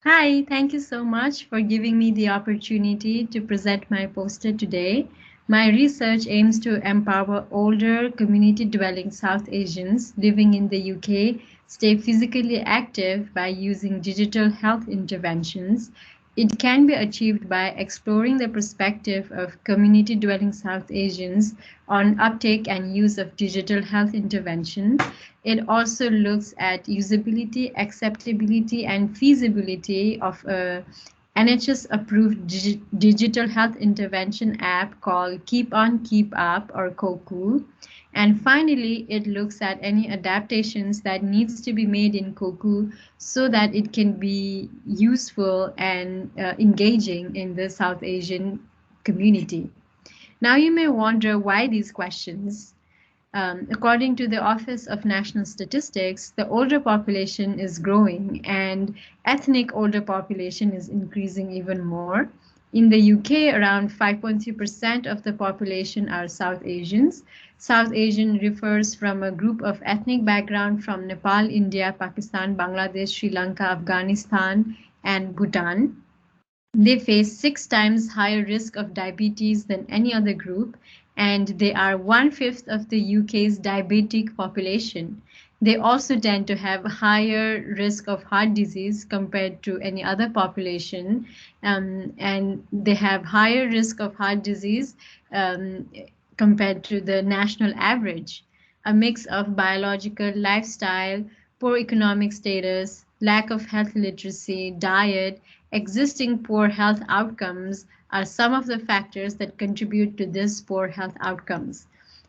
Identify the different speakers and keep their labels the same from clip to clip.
Speaker 1: Hi, thank you so much for giving me the opportunity to present my poster today. My research aims to empower older community dwelling South Asians living in the UK stay physically active by using digital health interventions. It can be achieved by exploring the perspective of community dwelling South Asians on uptake and use of digital health intervention. It also looks at usability, acceptability, and feasibility of a NHS approved digital health intervention app called Keep On Keep Up or COCU. And finally, it looks at any adaptations that needs to be made in COCU so that it can be useful and engaging in the South Asian community. Now you may wonder why these questions. According to the Office of National Statistics, the older population is growing and ethnic older population is increasing even more. In the UK, around 5.3% of the population are South Asians. South Asian refers from a group of ethnic background from Nepal, India, Pakistan, Bangladesh, Sri Lanka, Afghanistan, and Bhutan. They face 6 times higher risk of diabetes than any other group, and they are one-fifth of the UK's diabetic population. They also tend to have higher risk of heart disease compared to any other population, and they have higher risk of heart disease um, compared to the national average. A mix of biological, lifestyle, poor economic status, lack of health literacy, diet, existing poor health outcomes are some of the factors that contribute to this poor health outcomes.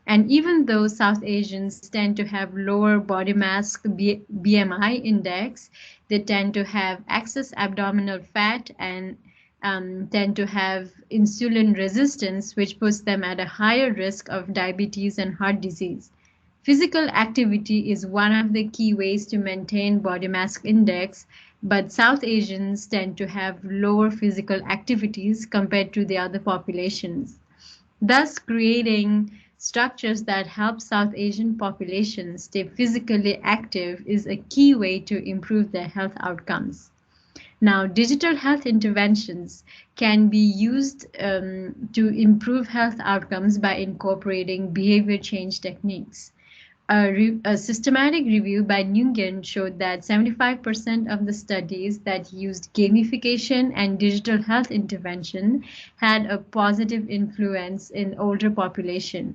Speaker 1: And even though South Asians tend to have lower body mass BMI index, they tend to have excess abdominal fat and tend to have insulin resistance, which puts them at a higher risk of diabetes and heart disease. Physical activity is one of the key ways to maintain body mass index, but South Asians tend to have lower physical activities compared to the other populations, thus creating structures that help South Asian populations stay physically active is a key way to improve their health outcomes. Now, digital health interventions can be used to improve health outcomes by incorporating behavior change techniques. A systematic review by Nguyen showed that 75% of the studies that used gamification and digital health intervention had a positive influence in older population.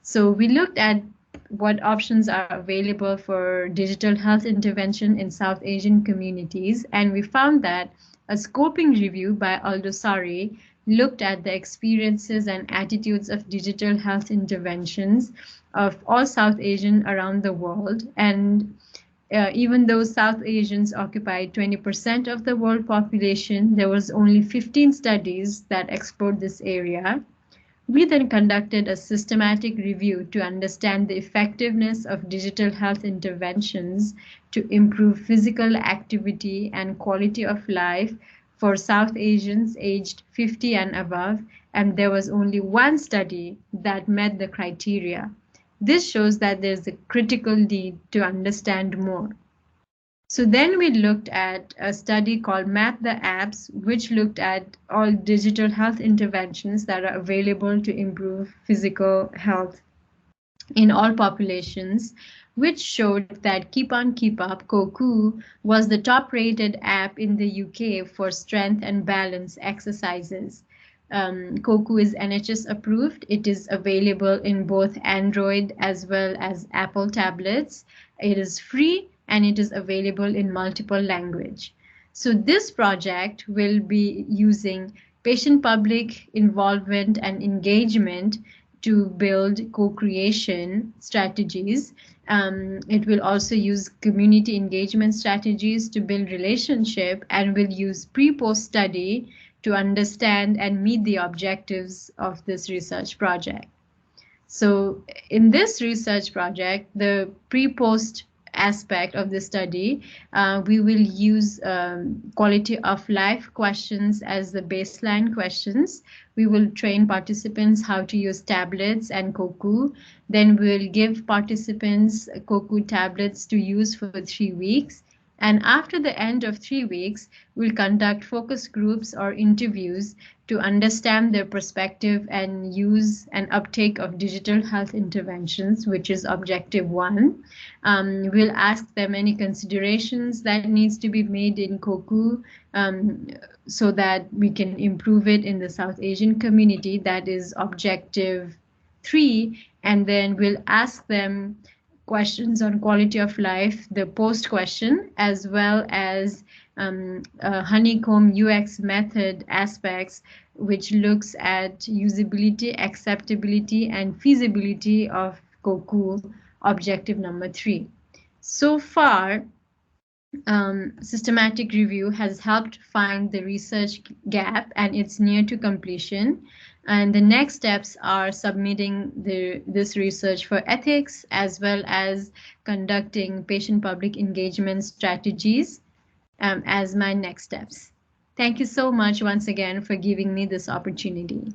Speaker 1: So we looked at what options are available for digital health intervention in South Asian communities, and we found that a scoping review by Aldosari looked at the experiences and attitudes of digital health interventions of all South Asian around the world. And even though South Asians occupy 20% of the world population, there was only 15 studies that explored this area. We then conducted a systematic review to understand the effectiveness of digital health interventions to improve physical activity and quality of life for South Asians aged 50 and above, and there was only one study that met the criteria. This shows that there's a critical need to understand more. So then we looked at a study called Map the Apps, which looked at all digital health interventions that are available to improve physical health in all populations, which showed that Keep On Keep Up, Koku, was the top rated app in the UK for strength and balance exercises. Koku is NHS approved. It is available in both Android as well as Apple tablets. It is free and it is available in multiple language. So this project will be using patient public involvement and engagement to build co-creation strategies. It will also use community engagement strategies to build relationship and will use pre-post study to understand and meet the objectives of this research project. So in this research project, the pre-post aspect of the study, we will use quality of life questions as the baseline questions. We will train participants how to use tablets and Koku. Then we'll give participants Koku tablets to use for 3 weeks. And after the end of 3 weeks, we'll conduct focus groups or interviews to understand their perspective and use and uptake of digital health interventions, which is objective one. We'll ask them any considerations that needs to be made in COCU um, so that we can improve it in the South Asian community. That is objective three. And then we'll ask them questions on quality of life, the post question, as well as honeycomb UX method aspects, which looks at usability, acceptability, and feasibility of COCU objective number three. So far, systematic review has helped find the research gap and it's near to completion. And the next steps are submitting this research for ethics as well as conducting patient public engagement strategies as my next steps. Thank you so much once again for giving me this opportunity.